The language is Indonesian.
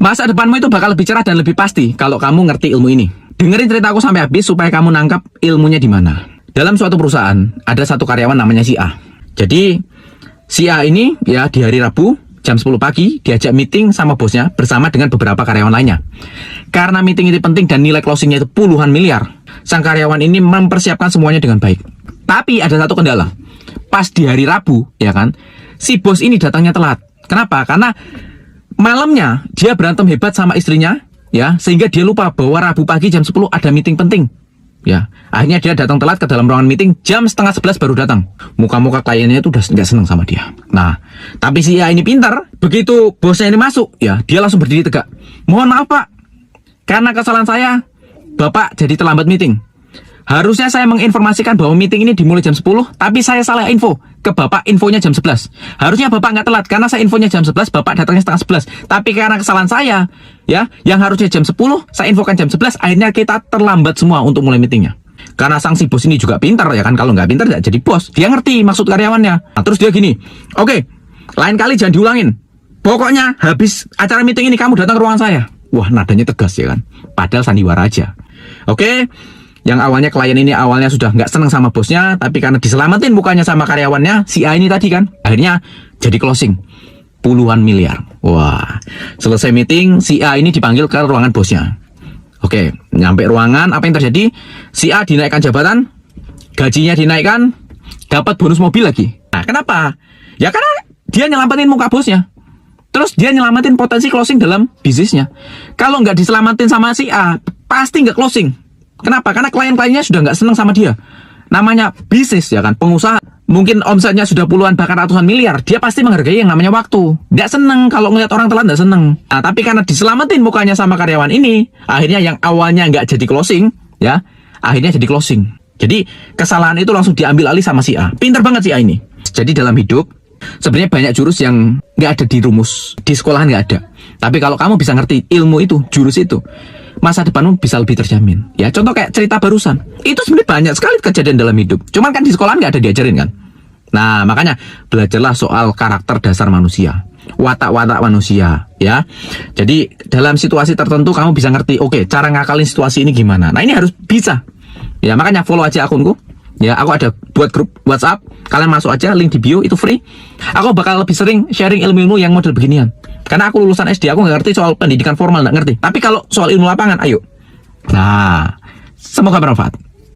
Masa depanmu itu bakal lebih cerah dan lebih pasti kalau kamu ngerti ilmu ini. Dengerin ceritaku sampai habis supaya kamu nangkap ilmunya di mana. Dalam suatu perusahaan, ada satu karyawan namanya si A. Jadi, si A ini ya di hari Rabu, jam 10 pagi, diajak meeting sama bosnya bersama dengan beberapa karyawan lainnya. Karena meeting itu penting dan nilai closingnya itu puluhan miliar, sang karyawan ini mempersiapkan semuanya dengan baik. Tapi ada satu kendala. Pas di hari Rabu, ya kan, si bos ini datangnya telat. Kenapa? Karena malamnya dia berantem hebat sama istrinya, ya, sehingga dia lupa bahwa Rabu pagi jam 10 ada meeting penting. Ya, akhirnya dia datang telat ke dalam ruangan meeting, jam setengah 11 baru datang. Muka-muka kliennya itu udah nggak seneng sama dia. Nah, tapi si A ini pintar. Begitu bosnya ini masuk, ya, dia langsung berdiri tegak. Mohon maaf Pak, karena kesalahan saya, Bapak jadi terlambat meeting. Harusnya saya menginformasikan bahwa meeting ini dimulai jam 10, tapi saya salah info ke Bapak, infonya jam 11. Harusnya Bapak nggak telat, karena saya infonya jam 11, Bapak datangnya setengah 11. Tapi karena kesalahan saya, ya, yang harusnya jam 10, saya infokan jam 11, akhirnya kita terlambat semua untuk mulai meetingnya. Karena sang si bos ini juga pintar, ya kan, kalau nggak pintar ya jadi bos. Dia ngerti maksud karyawannya. Nah, terus dia gini, oke, lain kali jangan diulangin. Pokoknya habis acara meeting ini kamu datang ke ruangan saya. Wah, nadanya tegas ya kan, padahal sandiwara aja. Oke. Yang awalnya klien ini awalnya sudah nggak seneng sama bosnya, tapi karena diselamatin mukanya sama karyawannya, si A ini tadi kan, akhirnya jadi closing puluhan miliar. Wah, selesai meeting, si A ini dipanggil ke ruangan bosnya. Oke, nyampe ruangan, apa yang terjadi? Si A dinaikkan jabatan, gajinya dinaikkan, dapat bonus mobil lagi. Nah, kenapa? Ya karena dia nyelamatin muka bosnya. Terus dia nyelamatin potensi closing dalam bisnisnya. Kalau nggak diselamatin sama si A, pasti nggak closing. Kenapa? Karena klien-kliennya sudah nggak senang sama dia. Namanya bisnis ya kan, pengusaha. Mungkin omsetnya sudah puluhan bahkan ratusan miliar. Dia pasti menghargai yang namanya waktu. Nggak seneng kalau ngeliat orang telat, nggak seneng. Nah, tapi karena diselamatin mukanya sama karyawan ini, akhirnya yang awalnya nggak jadi closing, ya, akhirnya jadi closing. Jadi kesalahan itu langsung diambil alih sama si A. Pinter banget si A ini. Jadi dalam hidup sebenarnya banyak jurus yang nggak ada di rumus, di sekolahan nggak ada. Tapi kalau kamu bisa ngerti ilmu itu, jurus itu, masa depanmu bisa lebih terjamin. Ya, contoh kayak cerita barusan. Itu sebenarnya banyak sekali kejadian dalam hidup. Cuman kan di sekolahan nggak ada diajarin kan. Nah, makanya belajarlah soal karakter dasar manusia, watak-watak manusia, ya. Jadi dalam situasi tertentu kamu bisa ngerti, oke, cara ngakalin situasi ini gimana. Nah, ini harus bisa. Ya, makanya follow aja akunku. Ya, aku ada buat grup WhatsApp. Kalian masuk aja, link di bio, itu free. Aku bakal lebih sering sharing ilmu-ilmu yang model beginian. Karena aku lulusan SD, aku nggak ngerti soal pendidikan formal, nggak ngerti. Tapi kalau soal ilmu lapangan, ayo. Nah, semoga bermanfaat.